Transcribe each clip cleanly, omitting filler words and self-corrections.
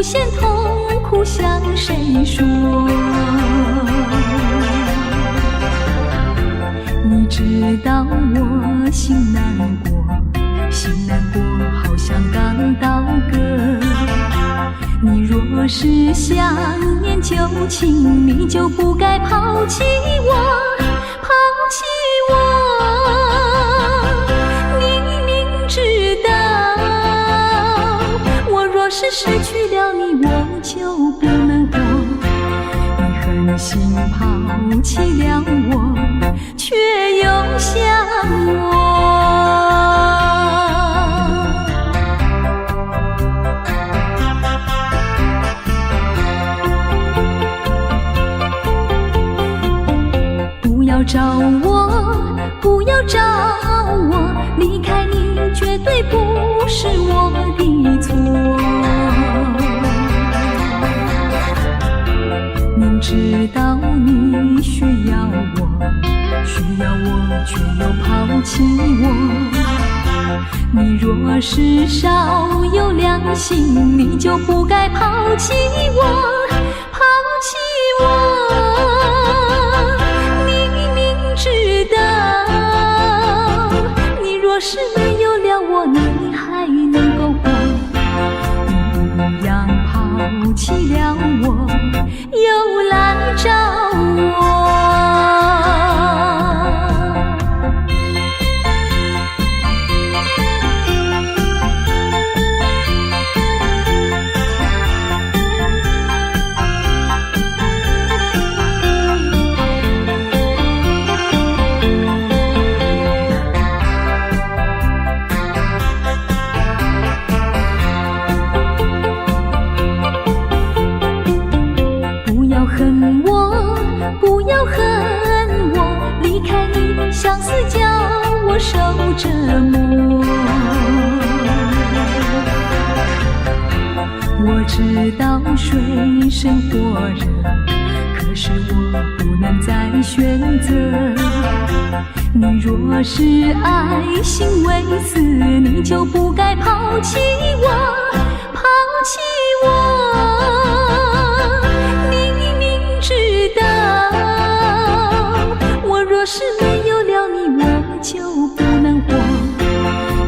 限痛苦向谁说？你知道我心难过，心难过好像刚到歌。你若是想念旧情，你就不该抛弃我，抛弃我。你明知道我若是失去了你，我就不能活。你狠心抛弃了我，却又想我。不要找我，不要找我，离开你绝对不是我的错。明知道你需要我，却又抛弃我。你若是少有良心，你就不该抛弃我，抛弃我。知道你若是没有了我，你还能够活。你一样抛弃了我，又来找我。不要恨我，离开你相思叫我受折磨。我知道水深火热，可是我不能再选择。你若是爱心为死，你就不该抛弃我，抛弃我。若是没有了你，我就不能活。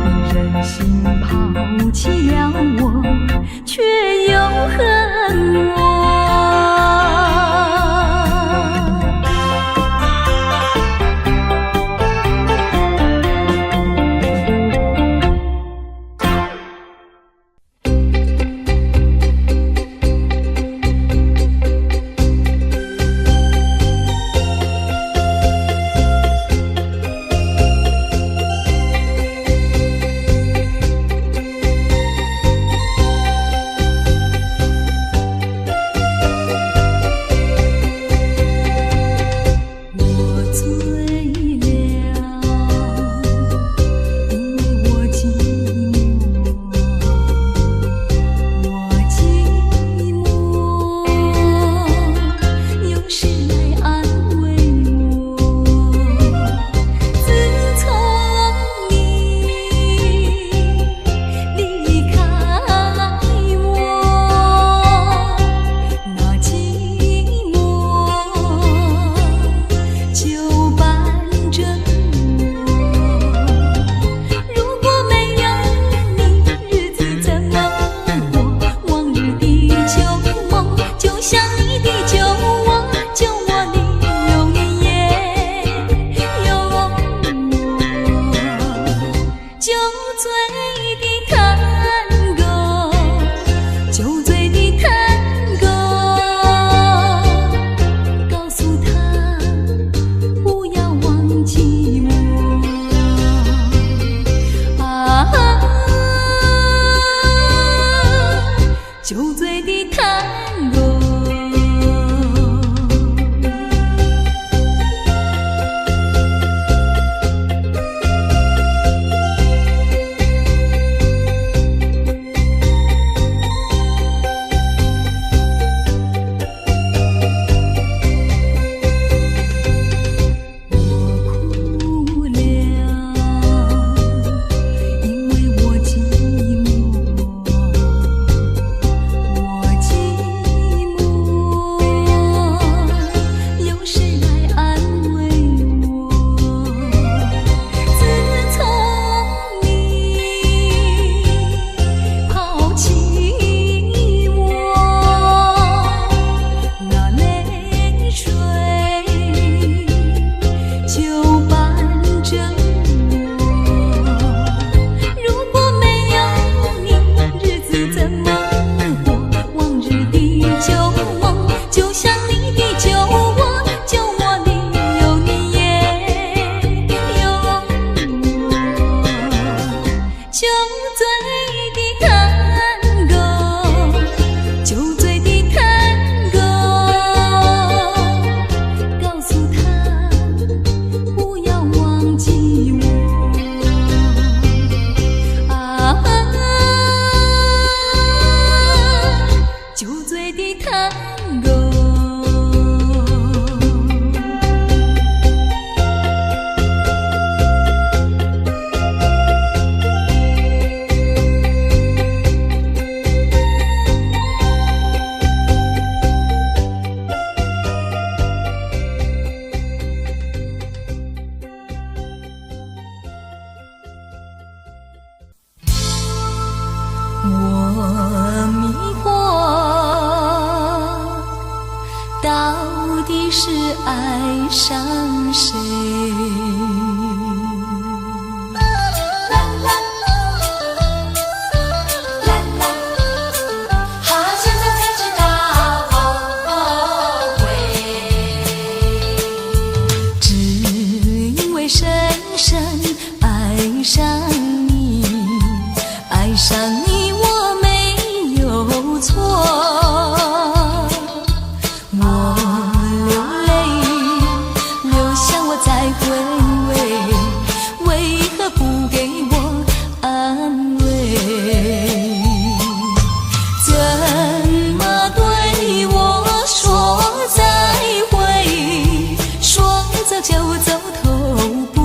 你忍心抛弃了我，却又恨我。酒醉的探戈。我迷惑，到底是爱上谁？现在才知道后悔，只因为深深爱上你，爱上你。错，我流泪，流下我再回味，为何不给我安慰？怎么对我说再会，说走就走头不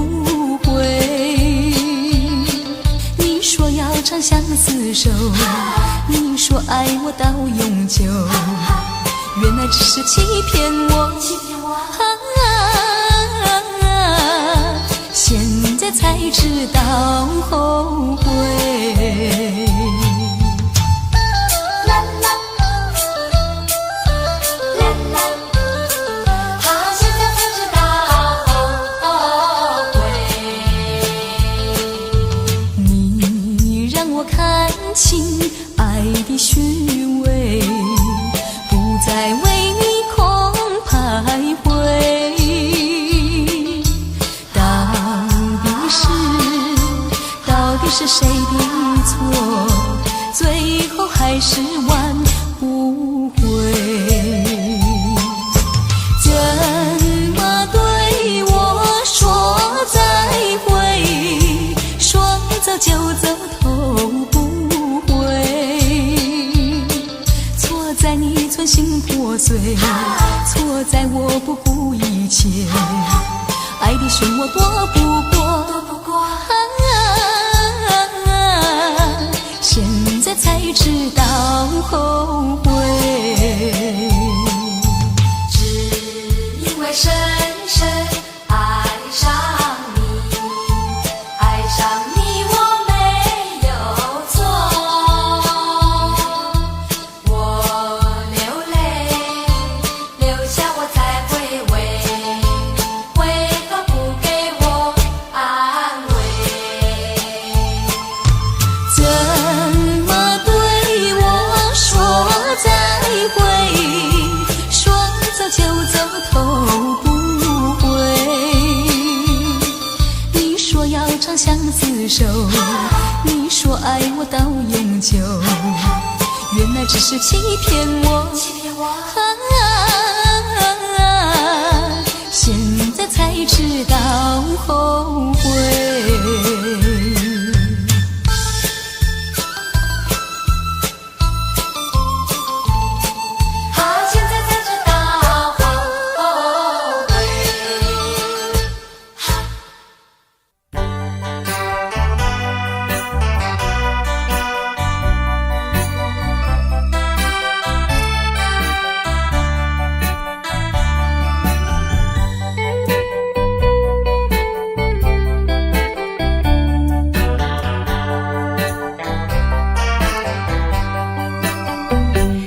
回？你说要长相厮守，你说爱我到永久，原来只是欺骗我，现在才知道后悔。现在才知道后悔，你让我看清爱的虚伪，不再为你空徘徊。到底是谁的错？最后还是挽不回。怎么对我说再会，说走就走头不回？错在你存心破碎，错在我不顾一切，爱的漩涡躲不过，现在才知道后悔。只因为深深爱上你，爱上你我没有错，我流泪，流下我才回味，为何不给我安慰？怎么对我说再会，说走就走头不回？你说要长相厮守，你说爱我到永久，原来只是欺骗我，现在才知道后悔。现在才知道后悔。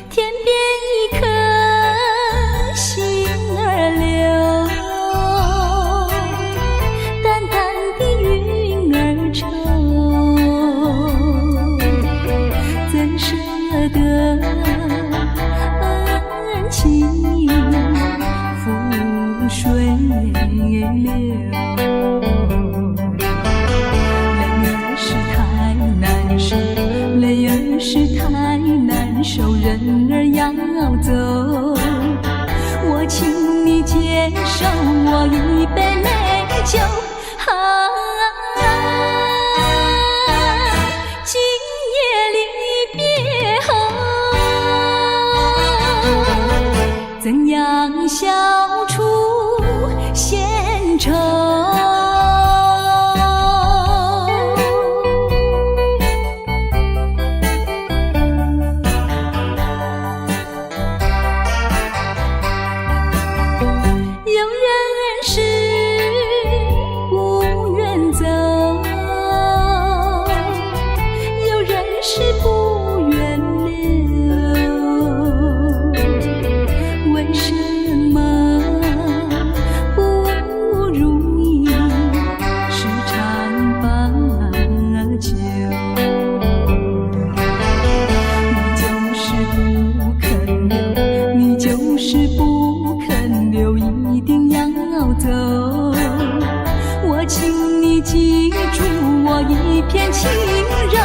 天边一颗星儿流，淡淡的云儿愁，怎舍得恩情覆水流？泪儿是太难受，泪儿是太难受，人儿要走，我请你接受我一杯美酒。今夜离别后，怎样消除闲愁？有人是不愿走，有人是不愿留，为什么不如意时常把酒？你就是不肯留，你就是不肯留，一定要走。我请你记住我一片轻柔，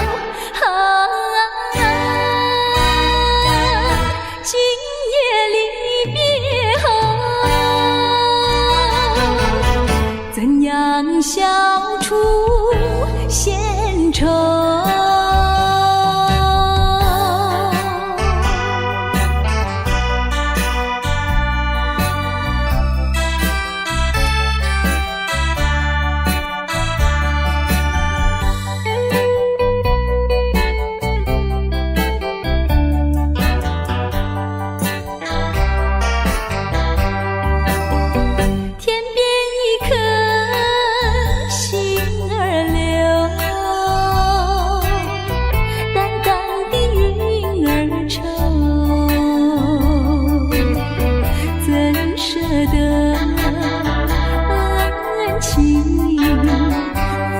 今夜离别后，怎样消除闲愁？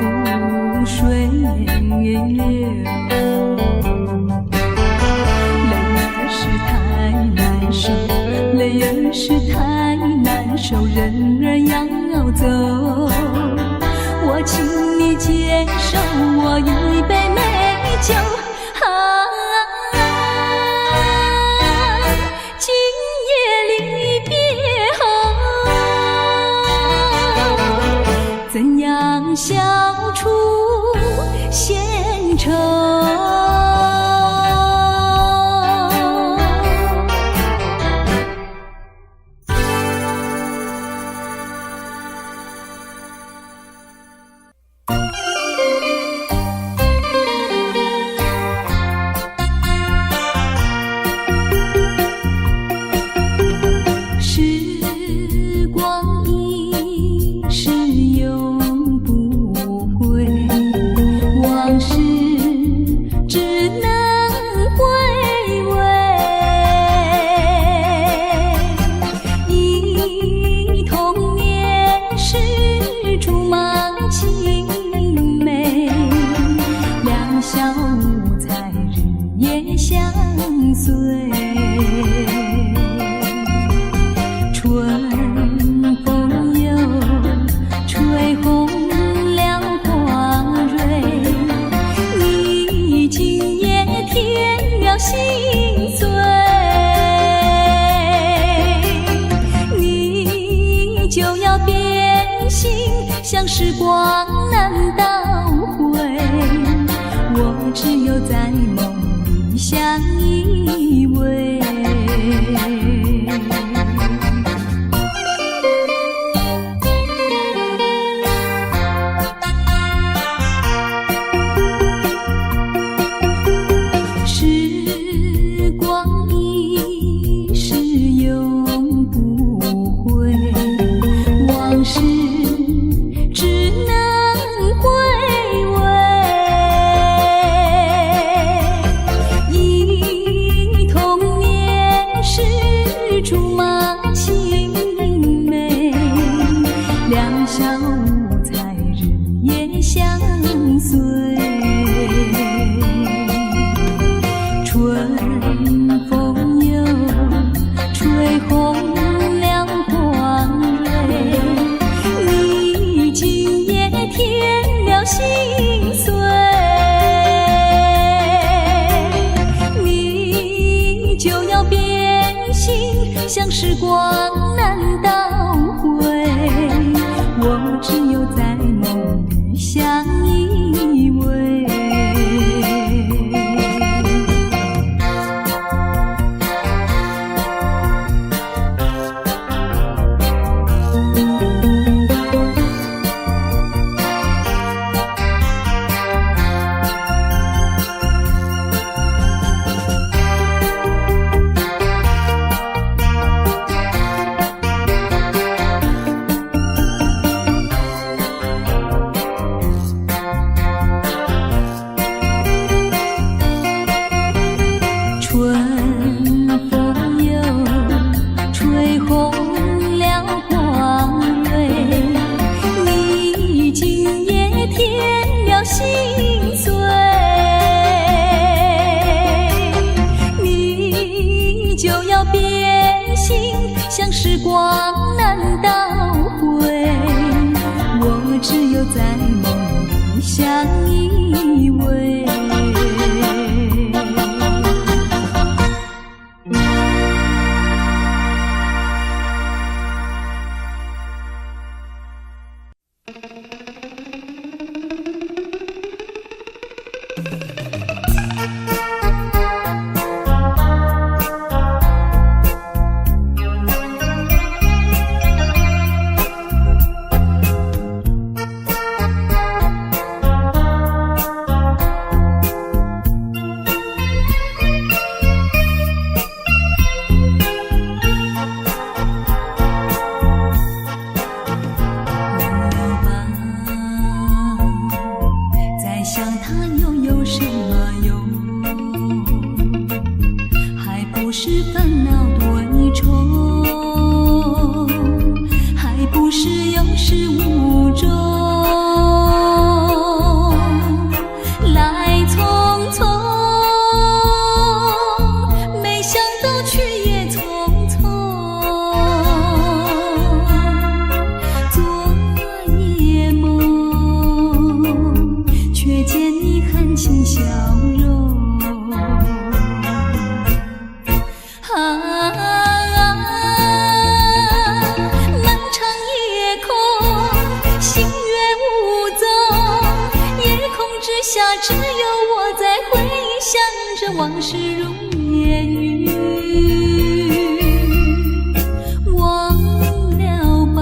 覆水流，泪儿是太难受，泪儿是太难受，人儿要走。我请你接受我一杯美酒，今夜离别后，怎样消除闲愁？时光一逝永不回，往事只能回味。忆童年时竹马青梅，两小无猜日夜相随。春风又吹红了花蕊，你今夜添了心碎，你就要变心，像时光难倒回。我只有在梦里相依偎。时光一逝永不回，往事只能回味。忆童年时竹马青梅，两小无猜日夜相随。春风又吹红了花蕊，你今夜添了心碎，你就要变心，像时光难倒回。我只有在梦里相依偎。就要变心，像时光难倒回，我只有在梦里相依偎。只有我在回想着往事如烟云，忘了吧，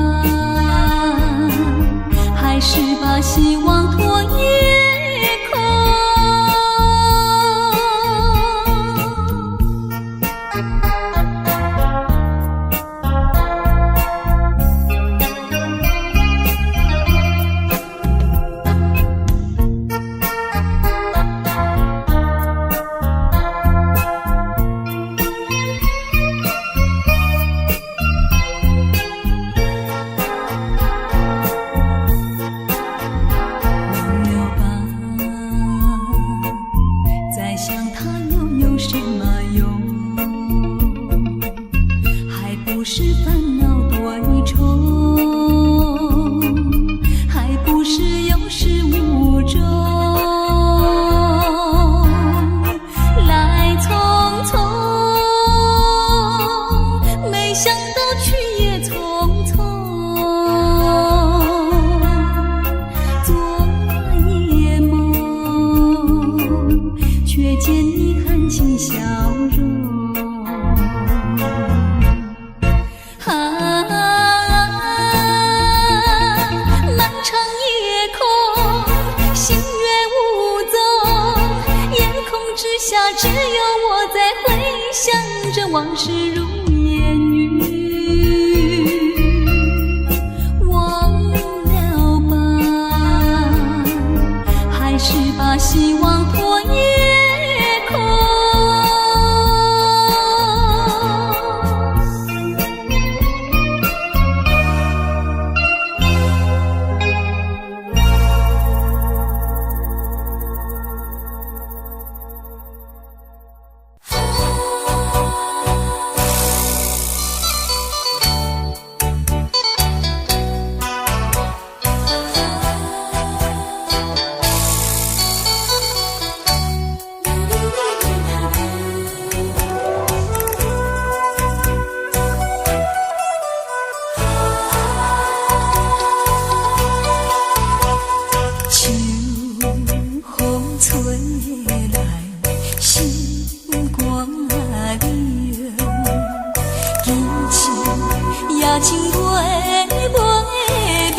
还是把希望托夜空。只有我在回想着往事如烟云，忘了吧，还是把希望托夜空。情过袂明，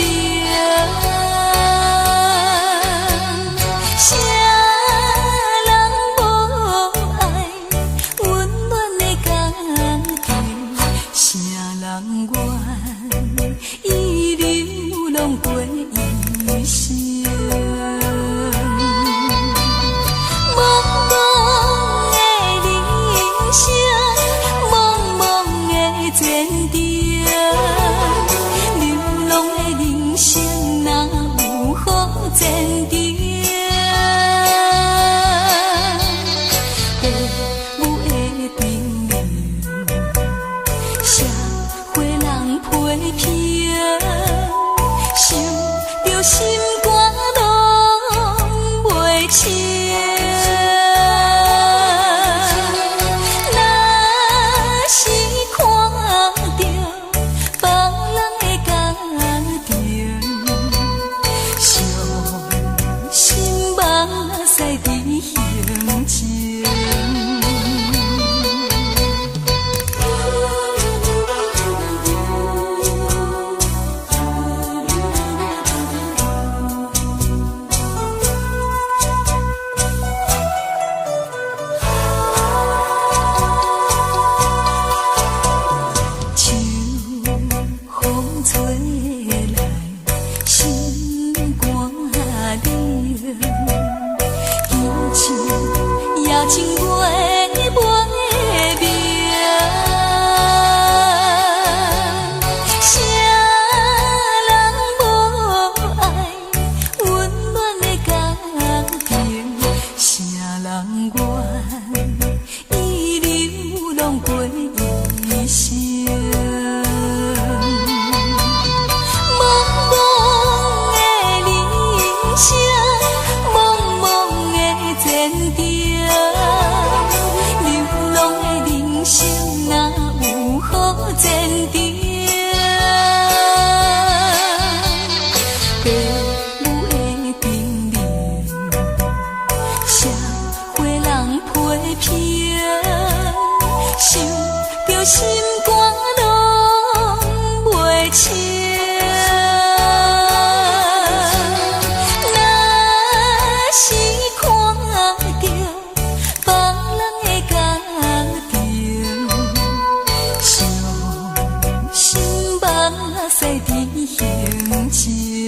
啥人无爱温暖的家庭，啥人愿遗留拢过一生。茫茫的人生，茫茫的前程。生哪有好前程？父母的叮咛，好前程。父母的叮咛，社会人批评，想着心肝拢袂清。赛的行情，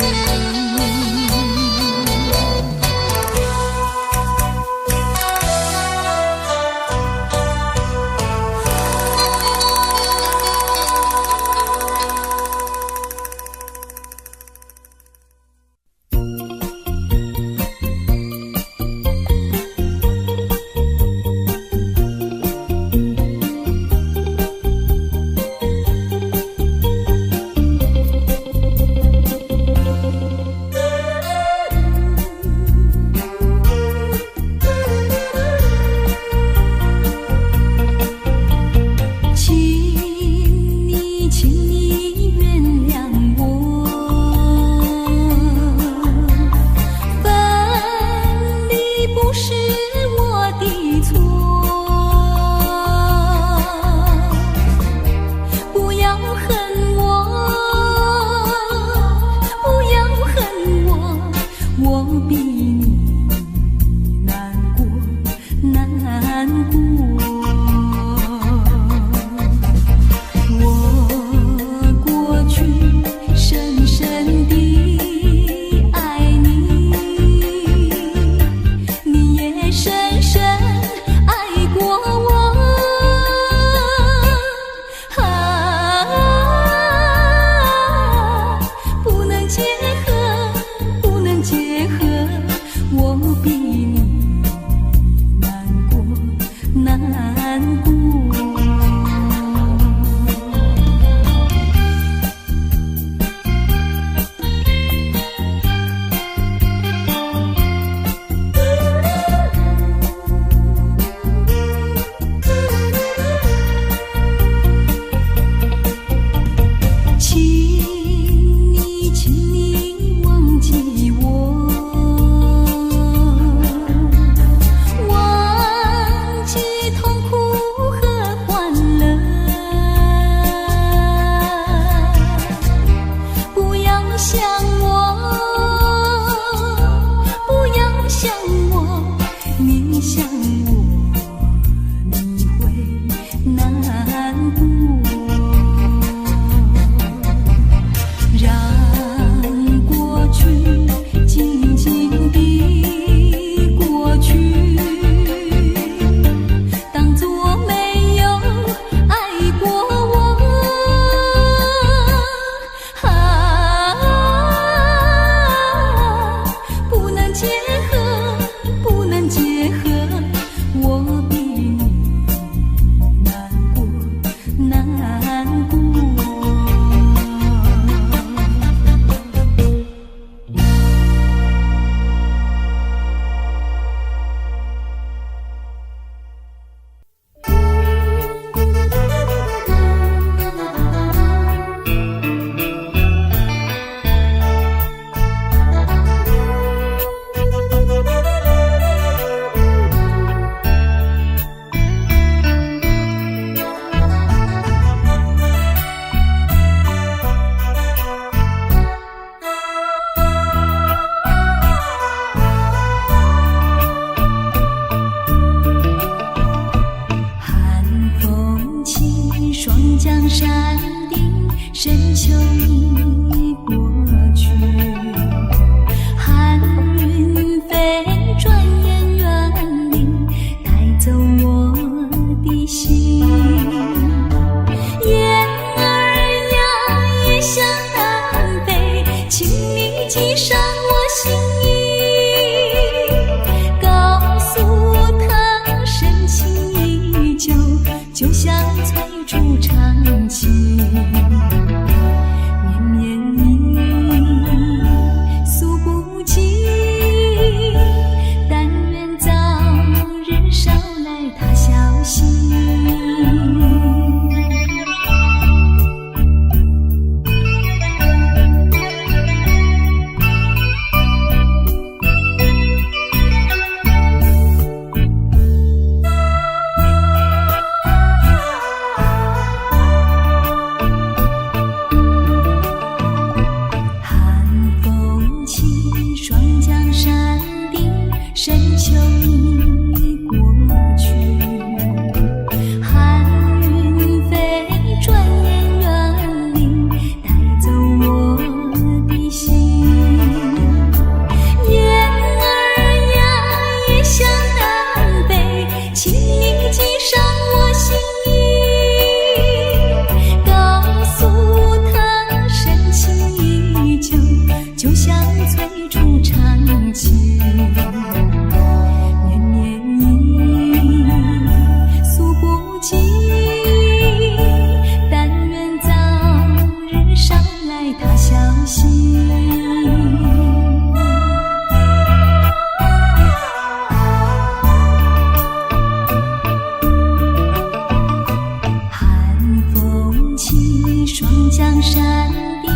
向山顶，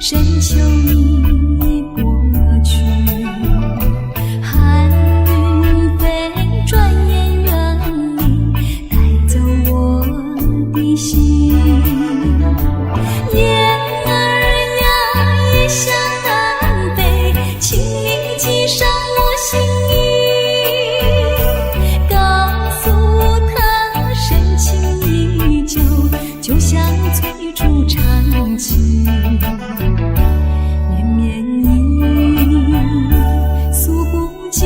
深秋已过去，寒云飞，转眼远离，带走我的心。雁儿呀，也向南飞，请你记上我心意，告诉他深情依旧，就像催促长情。绵绵意，诉不尽，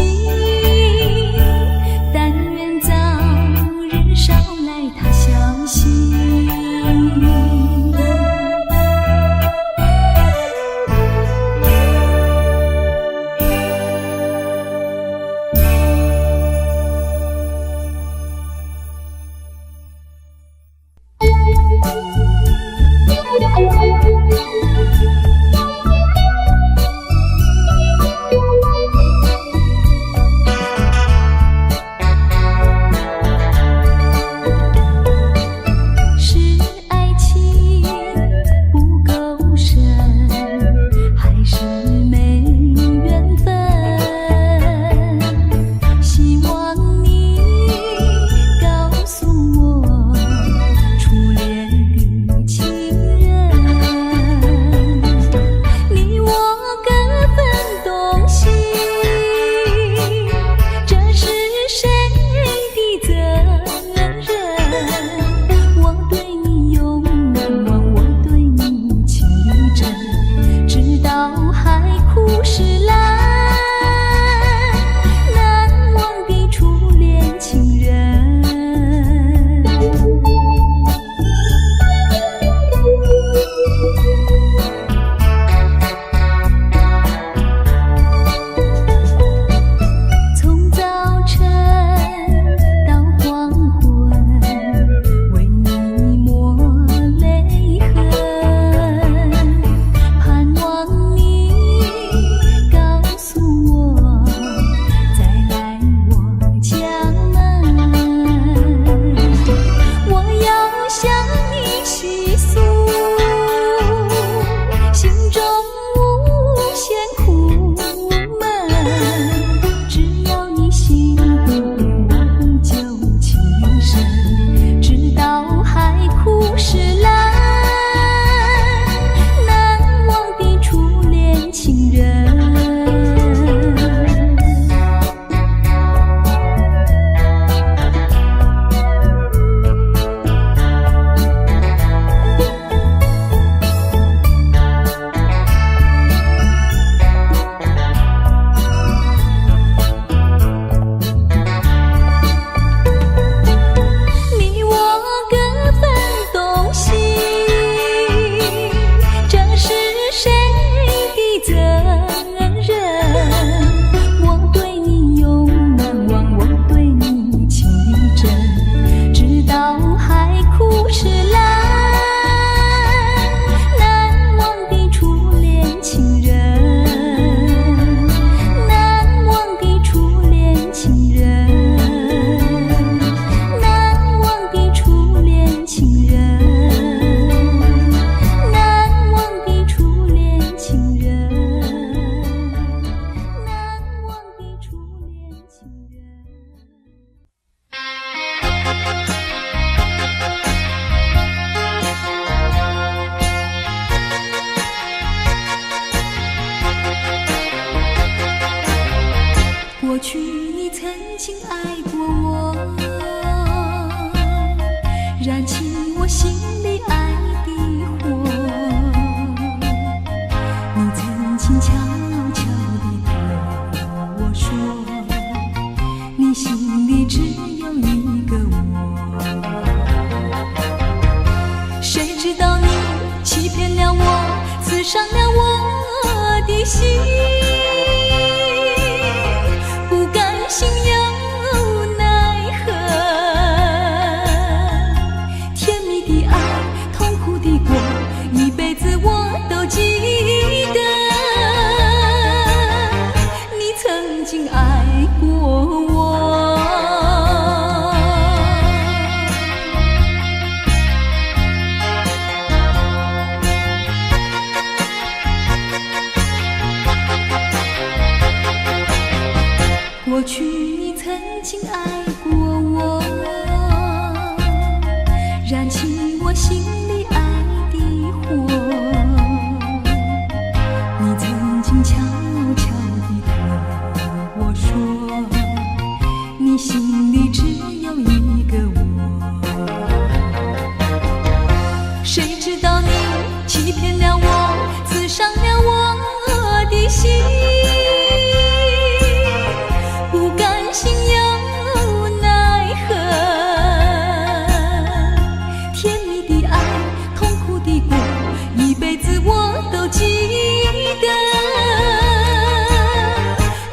但愿早日捎来他消息。过去你曾经爱过我，燃起我心里爱的火。你曾经悄悄地对我说，你心里只有一个我。谁知道你欺骗了我，刺伤了我的心。心有奈何，甜蜜的爱，痛苦的我心里爱的火。你曾经悄悄地对我说，你心里只有一个我。谁知道你欺骗了我，刺伤了我的心，不甘心又奈何。甜蜜的爱，痛苦的过，一辈子我都记得。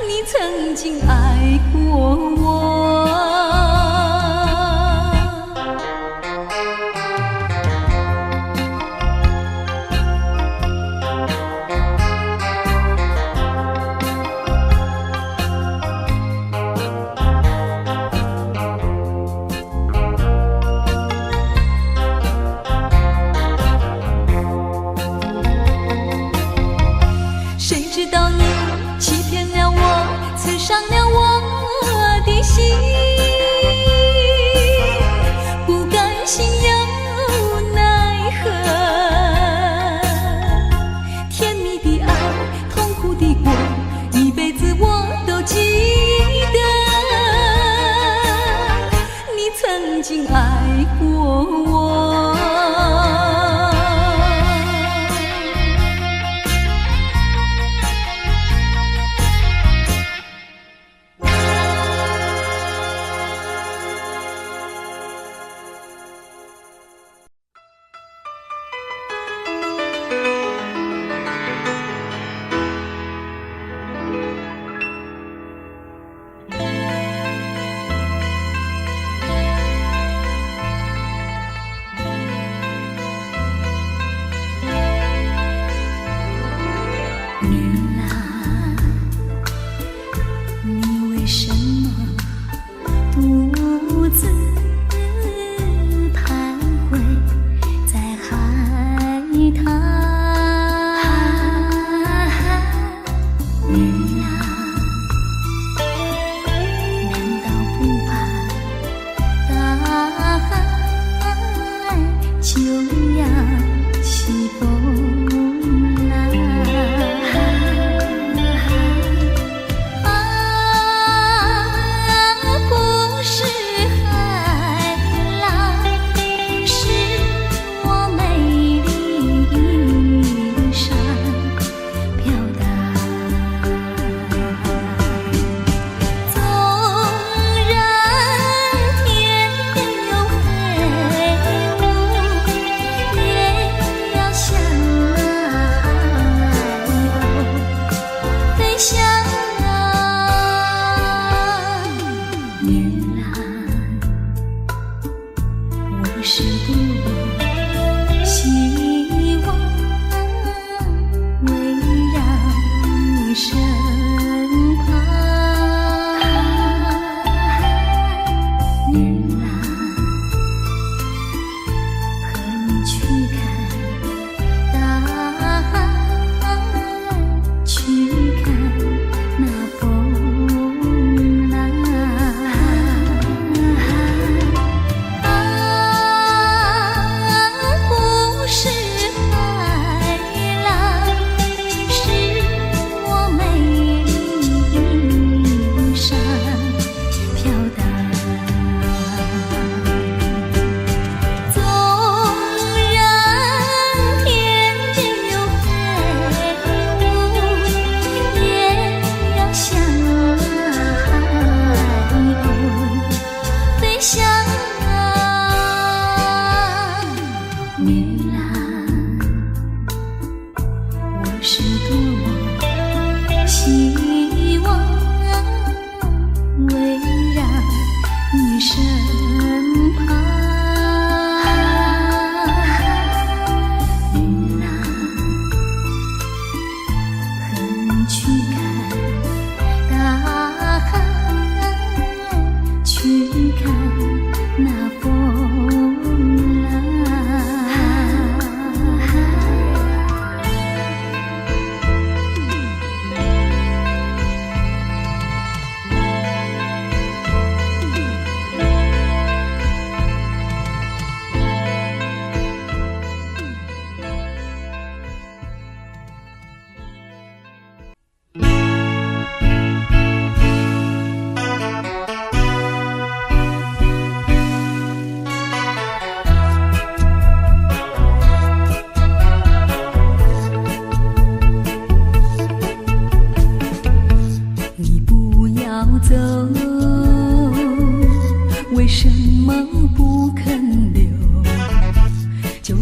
你曾经爱过我。谁知道你欺骗了我，刺伤了我的心，不甘心又奈何。甜蜜的爱，痛苦的过，一辈子我都记得。你曾经爱过我。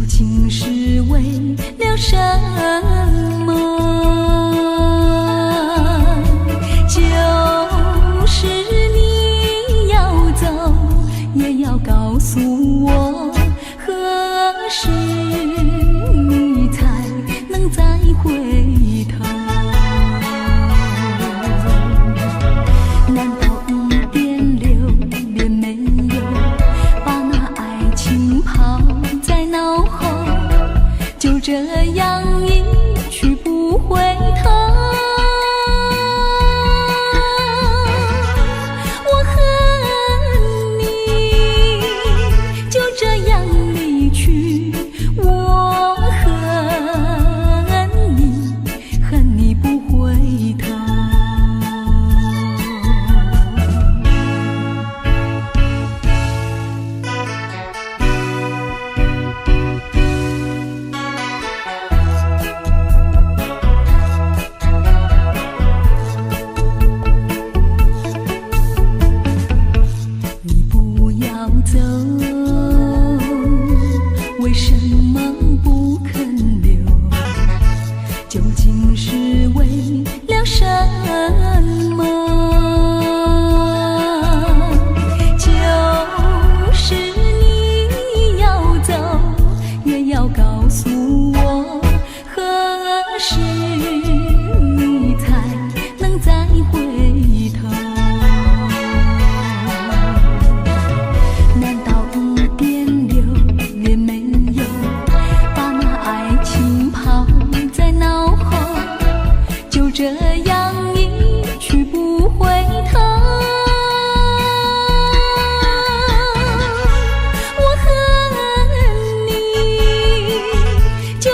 竟是为了什么？就是你要走，也要告诉我，何时你才能再回头？难道一点留恋没有，把那爱情抛在脑后，就这样一去不回头？我恨你就这样离去，我恨你，恨你不回头。走，为什么不肯留？究竟是为了什么？就是你要走，也要告诉我，何时你才能再回头？这样一去不回头，我恨你就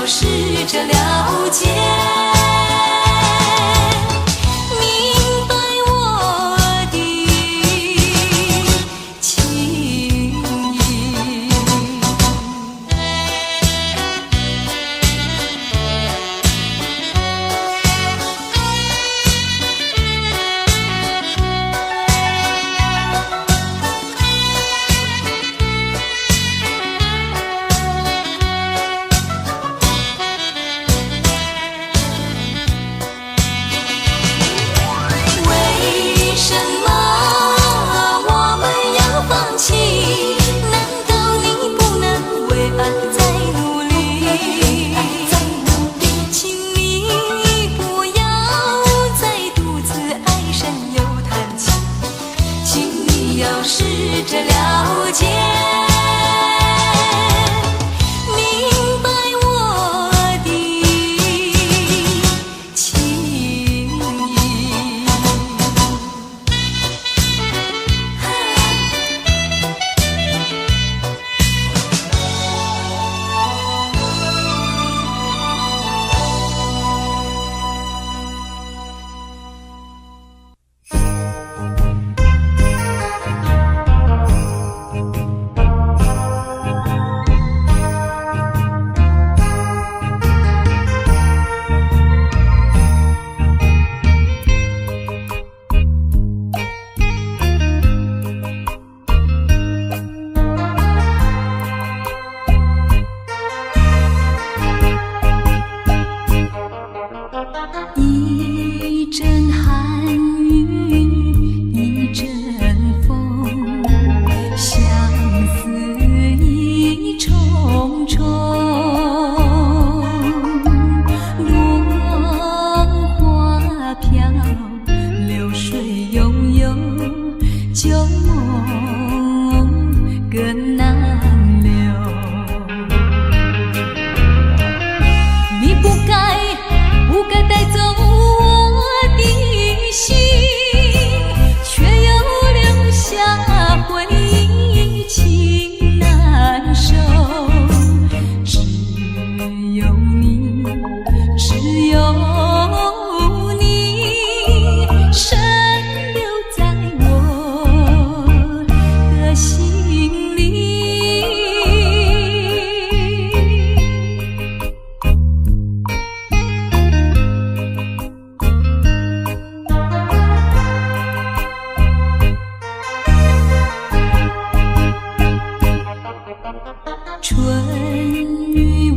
要试着了解，明白我的情意。试着了解，明白我的情意。一阵寒雨一阵风，相思意重重，落花飘，流水悠悠，旧梦更难留。你不该带走我的心，却又留下回忆，情难收。只有你，只有你，深留在我的心里。春雨